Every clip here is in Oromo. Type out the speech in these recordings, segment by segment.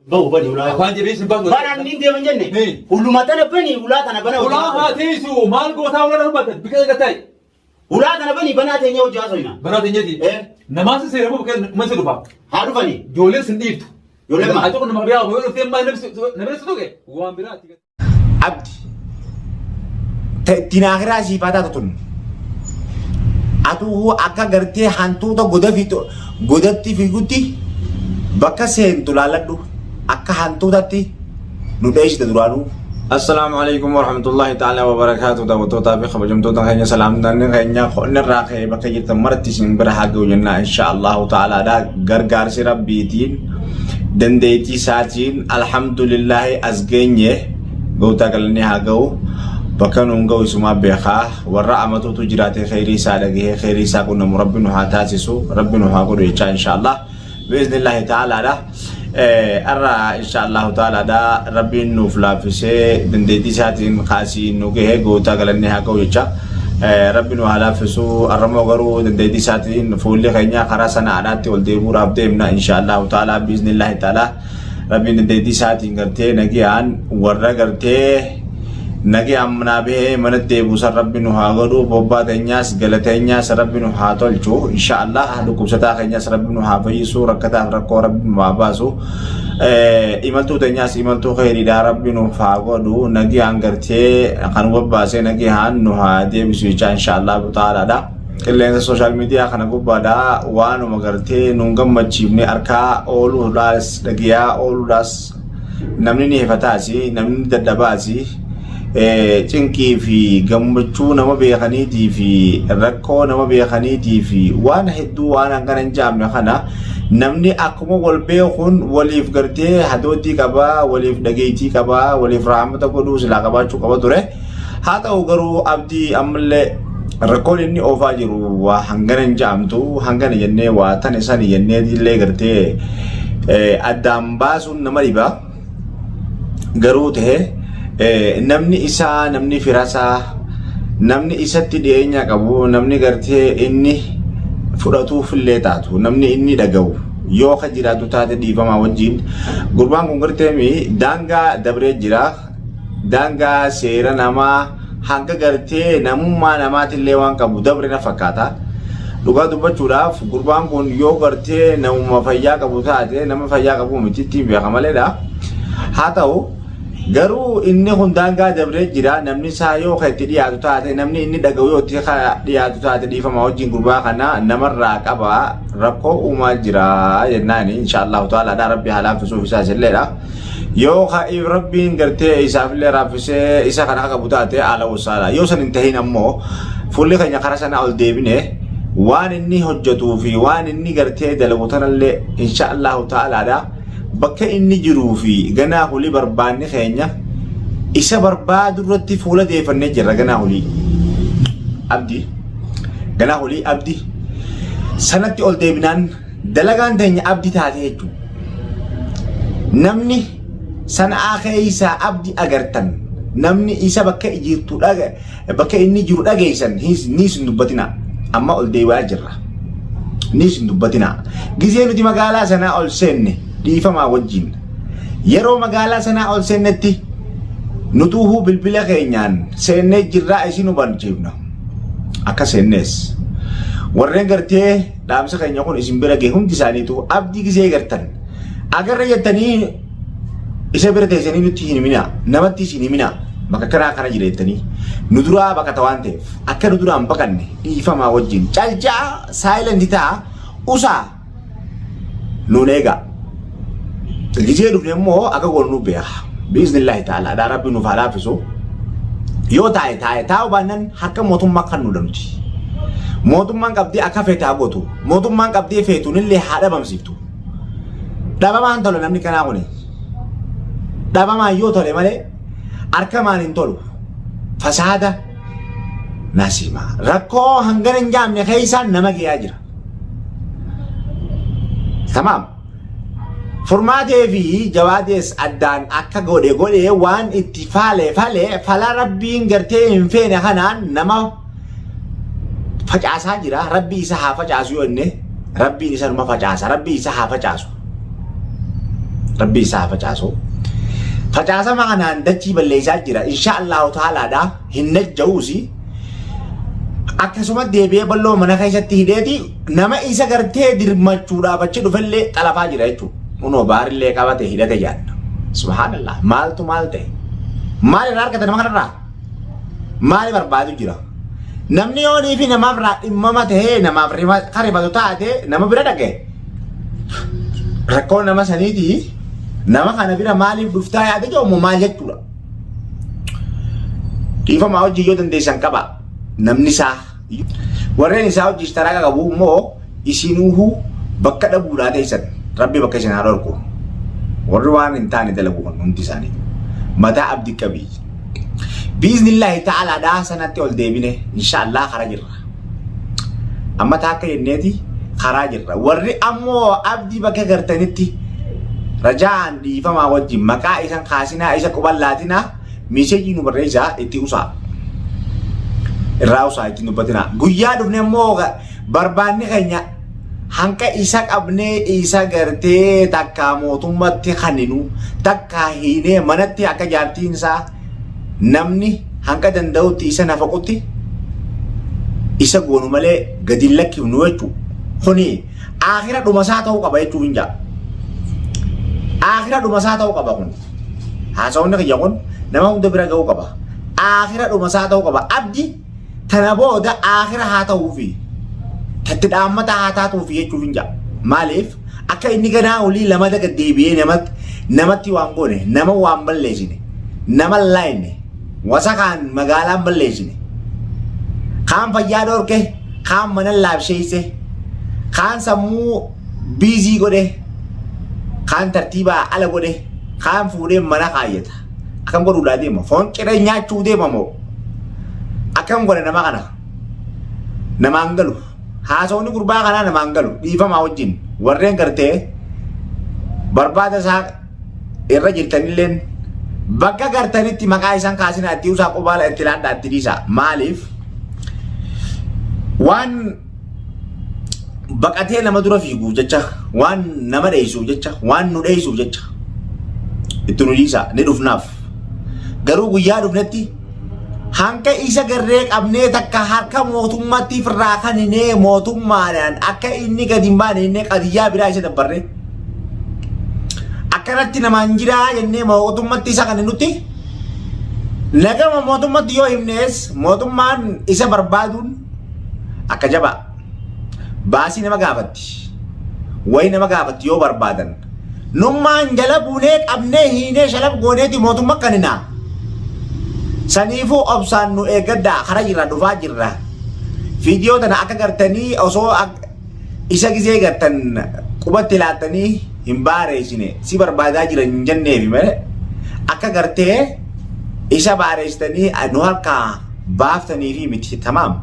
بو بني ولا أخوان جريس بنو بنا نيندي من جنة ولو ما تنا بني ولا تنا بنا ولا هاتيسو مال قوتا ولا ربطت بكذا قتاي ولا تنا بني بنا تنيو جاسوينا بنات نجدي نماس سيرمو بكذا ما سيرفا هارو بني جولين سنديفت جولين ما أتوقع إنه مريا بيقولوا ثيم ما نفس توكي وان برات عبد تناغرا سيفاتا تون أتوه أكا غرتي هانتو تا غدتي في غوتي بكا سين تلالدو أكا هانتو تاتي ندايش تدرانو. السلام عليكم ورحمة الله تعالى وبركاته. دعوتو تابع خبرجمتو تانغينيا سلام دانين غينيا خون الراقي بكا يتمرت سين برهاجو جنا إن شاء الله تعالى دا غرغار سي ربيتين دنديتي ساتين الحمد لله أزغينيه غوتا كلني هاغو بكا نونغو اسما بيخا ورا امتو تجراتي خيري سادغي خيري ساكون ربنا هاتاسسو ربنا هاغو ان شاء الله باذن الله تعالى دا ارى ان شاء الله تعالى دا ربي نوفلافسي دنديتي ساتين خاسي نوغي غوتا كلني هاغو يچا ربنا هلافسو ارمو غرو دنديتي ساتين فولي خينيا خراسنا عادتي ولديبو رابديمنا ان شاء الله تعالى باذن الله تعالى ربي دنديتي ساتين غرتي نغيان ورا غرتي نجي أمنا به من الدبوس ربي نهاجرو بابا تنياس غلطينياس ربي نهاتولجو إن شاء الله هدوكم ستاخينياس ربي نهافيسو ركتا ركو ربي ماباسو إمالتو تنياس إمالتو خيري دا ربي نهاجرو نجي أنغرتي خنو باسه نجي هان نهادي بسويچا إن شاء الله تعالى دا اللي سوشال ميديا خنو بادا وانو مغرتي نونغم مچيبني أركا أولو داس دغيا أولو داس نمني نهفتاسي نمني ددباسي cinqii fi gammachuu nama beekaniitii fi rakkoo nama beekaniitii fi waan hedduu waan hangana hin jaamne kana namni akkuma wal beekuun waliif gartee hadootii qabaa waliif dhageetii qabaa waliif raamata godhuu silaa qabaachuu qaba ture haa ta'u garuu abdii ammallee rakkoon inni oofaa jiru waa hangana hin jaamtu hangana jennee waa tan isaan jennee illee gartee addaan baasuun nama dhiba garuu ta'e namni isaa namni firasaa namni isatti dhiyeenya qabu namni gartee inni fudhatuuf illee taatu namni inni dhaga'u yoo ka jiraatu taate dhiifamaa wajjin gurbaan kun gartee daangaa dabree jira daangaa seera namaa hanga gartee namummaa namaatillee waan qabu dabre na fakkaata dhugaa dubbachuudhaaf gurbaan kun yoo gartee namummaa fayyaa qabu taate nama fayyaa qabu mitiitti beekamaleedha haa ta'u garuu inni hundaangaa dabree jira namni isaa yoo itti dhiyaatu taate namni inni dhaga'u yoo itti dhiyaatu taate dhiifamaa wajjin gurbaa kana namarraa qaba rakkoo uumaa jira jennaan inshallah ta'ala da rabbi halaafisuuf isaa silleedha yoo rabbiin gartee isaafillee raaffisee isa kana qabu taate ala wasaala yoo san hin tahin ammoo fulli keenya karaa sana ol deebine waan inni hojjetuu fi waan inni gartee dalagu tanallee inshallah ta'ala da bakka inni jiruu fi ganaa hulii barbaanni keenya isa barbaadu irratti fuula deeffannee jirra ganaa hulii abdi sanatti ol deebinaan dalagaan teenya abdi taate jechuudha namni sana'aa keeysaa abdi agartan namni isa bakka jirtu bakka inni jiru dhageessan ni sin dubbatina amma ol deebaa jirra ni sin dubbatina gizee nuti magaalaa sanaa ol seenne dhiifamaa wajjin yeroo magaalaa sanaa ol seennetti nutuuhuu bilbila keenyaan seennee jirraa isin hubanchiifna akka seennees warreen gartee dhaamsa keenya kun isin bira gee hundi isaaniitu abdii gisee gartan agarra jettanii isa bira teessanii nutti hin himina namatti isin himina bakka karaa kana jireettanii nu duraa bakka waan ta'eef akka nu duraan baqanne dhiifamaa wajjin calcaa saayilenti ta'a usaa nuun eegaa gizee dhufne immoo akka goonu beeka biiznillaahi ta'ala da rabbi nuuf halaafisu yoo taa'u baannan harka mootummaa kan nu dhanuti mootummaan qabdii akka feetaa gootu mootummaan qabdii feetuunillee haa dhabamsiiftu dhabamaan tole namni kanaa kuni dhabamaan yoo tole malee harkamaan hin tolu fasaada nasiima rakkoo hangana hin jaamne keessaan nama geeyaa jira tamaam Formaatee fi jawaadees addaan akka godhe waan itti fala rabbiin gartee hin feene kanaan nama facaasaa jira rabbi isa haa facaasu yoo inni rabbiin isa numa facaasa rabbi isa haa facaasu rabbi isaa facaasu facaasama kanaan dachii balleessaa jira inshaallahu ta'aalaadha hin najja'uusi akkasuma deebi'ee balloo mana keessatti hidheeti nama isa gartee dirmachuudhaaf achi dhufellee xalafaa jira jechuudha kunoo baarillee qabate hidhate jaanna subhaanallah maaltu maal ta'e maal irraa argata nama kanarraa maali barbaadu jira namni yoonii fi namaaf dhimma ta'ee namaaf karibatu taate nama bira dhaqe rakkoo nama saniitii nama kana bira maaliif dhuftaa yaade jedhamu maal jechuudha dhiifamaa hojii yoo dandeessan qaba namni isaa warreen isaa hojii ishtaraa qabu immoo isinuuhu bakka dhabuudhaa teessan rabbi bakka isin haa dhorku warri waan hin taane dalagu kan hundi isaanii mataa abdii qabii biiznillaahi ta'aalaadhaa sanatti ol deebine inshaallah karaa jirra amma taakka jenneeti karaa jirra warri ammoo abdii bakka gartanitti rajaan dhiifamaa wajjin maqaa isan kaasinaa isa quballaatinaa miseejii nu barreessaa itti usaa irraa usaa itti dubbatinaa guyyaa dhufne immoo barbaanni keenya hanqa isa qabnee isa gartee takka mootummatti kaninu takka hiinee manatti akka jaartiin isaa namni hanqa danda'utti isa nafaqutti isa goonu malee gadi lakkifnu jechuu kuni aakhira dhumasaa ta'uu qaba jechuu hin jaa aakhira dhumasaa ta'uu qaba kun haasawni kiyya kun nama hunda bira ga'uu qaba aakhira dhumasaa ta'uu qaba abdi tana booda aakhira haa ta'uufi tatti dhaammata haa taatuufi jechuu hin jaa maaliif akka inni ganaa olii lama daga deebi'ee namatti waan goone nama waan balleessine nama laayne wasa kaan magaalaan balleessine kaan fayyaa dhorke kaan mana laabsheeyse kaan sammuu biizii godhe kaan tartiibaa ala godhe kaan fuudhee mana kaayyata akkam godhuudhaa deema foon qiree nyaachuu deema moo akkam godhe nama kana namaan galu haasawni gurbaa kanaa namaan galu dhiifamaa wajjin warreen gartee barbaada isaa irra jirtanilleen bakka gartanitti maqaa isaan kaasinaa itti usaa qubaala itti laadhaa itti dhiisaa maaliif waan baqatee nama dura fiiguuf jecha waan nama dheeysuuf jecha waan nu dheeysuuf jecha itti nu dhiisaa ni dhufnaaf garuu guyyaa dhufnetti hanqa isa garree qabnee takka harka mootummaatti firraa kaninee mootummaadhaan akka inni gadi hin baane innee qadiyyaa biraa isa dabbarre akkanatti namaan jiraa jennee mootummatti isa kan nuti nagama mootummatti yoo himnees mootummaan isa barbaaduun akka jabaa baasii nama gaafatti wayi nama gaafatti yoo barbaadan nummaan jala buunee qabnee hiinee shalab gooneeti mootummaa kaninaa saniifuu obsaan nu eeggaddaa kara jirra dhufaa jirra viidiyoo tana akka gartanii osoo isa gizee gartan qubatti laattanii hin baareessine si barbaadaa jiran hin jenneefi malee akka gartee isa baareessitanii nu harkaa baaftanii fi miti tamaam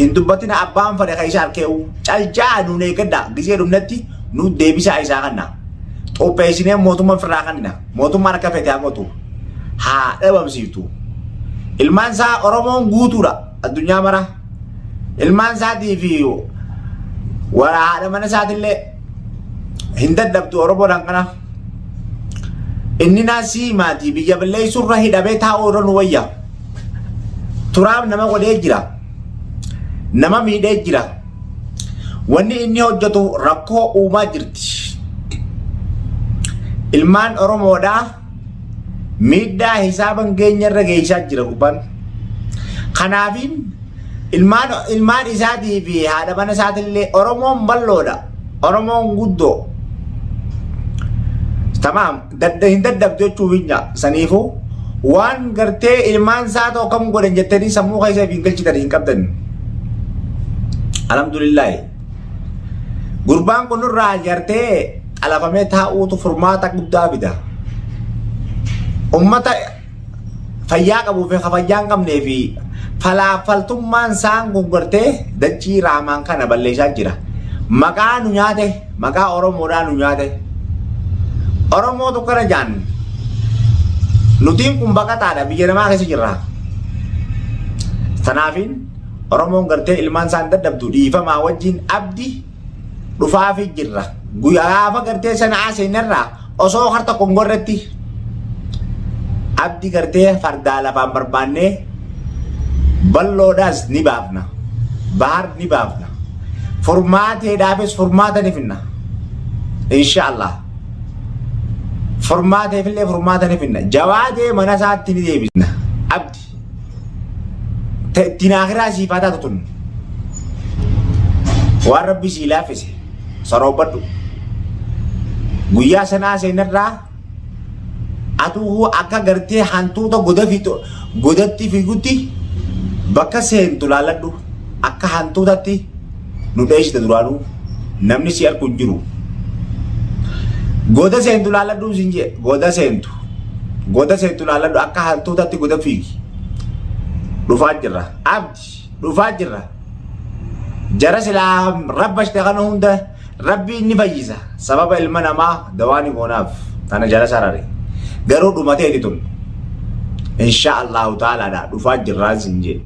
hin dubbatina abbaan fadhe ka isa harkeewu calcaa nuun eeggaddaa gizee dhumnetti nu deebisaa isaa kanna qopheessinee mootummaa firraa kanna mootummaan akka fete haa gootu haa dhabamsiiftu ilmaan isaa Oromoon guutuudha addunyaa mara ilmaan isaatii fi warra haadha mana isaatillee hin dadhabdu Oromoodhaan kana inni naasii maatii biyya balleessurra hidhamee taa'uu irra nu wayya turaaf nama godhee jira nama miidhee jira wanni inni hojjetu rakkoo uumaa jirti ilmaan Oromoodhaa miidhaa hisaaban geenyarra geessaa jira gubbaan kanaafin ilmaan isaatii fi haadha mana isaatillee Oromoon balloodha Oromoon guddoo tamaam hin dadhabdu jechuuf hin jaa saniifuu waan gartee ilmaan isaa ta'u kam godhan jettanii sammuu keessa hin galchitan hin qabdan alhamdulillah gurbaan kun irraa gartee xalafamee taa'uutu furmaata guddaa fida ummata fayyaa qabuu fi fayyaa hin qabnee fi falaafaltummaan isaan kun gartee dachii raamaan kana balleessaa jira maqaa nu nyaate maqaa Oromoodhaa nu nyaate Oromootu kana jaan nutiin kun baqataadha biyya namaa keessa jirra tanaafin Oromoon gartee ilmaan isaan dadhabdu dhiifamaa wajjin abdi dhufaafi jirra guyyaa gartee sana aseenarraa osoo harta kongorretti abdi gartee fardaa lafaan barbaannee balloodhaas ni baafna bahar ni baafna furmaateedhaafis furmaata ni finna inshaallah furmaateefillee furmaata ni finna jawaadee mana isaatti ni deebisna abdi ittiin akhiraa siifaa taatu tun waan rabbi sii laaffise saroobadhu guyyaa sanaa seenarraa atuu akka gartee hantuuta godatti fiigutti bakka seentu laaladhu akka hantuutatti nu dheessite duraanuu namni si arku hin jiru goda seentu laaladhu siin jee goda seentu laaladhu akka hantuutatti goda fiigi dhufaa jirra abdi dhufaa jirra jara silaa rabbashte kana hunda rabbi inni fayyisa sababa ilma namaa dawaani goonaaf tana jala sarare garuu dhumatee tun insha Allahu ta'ala dhufaa jirraa siin jee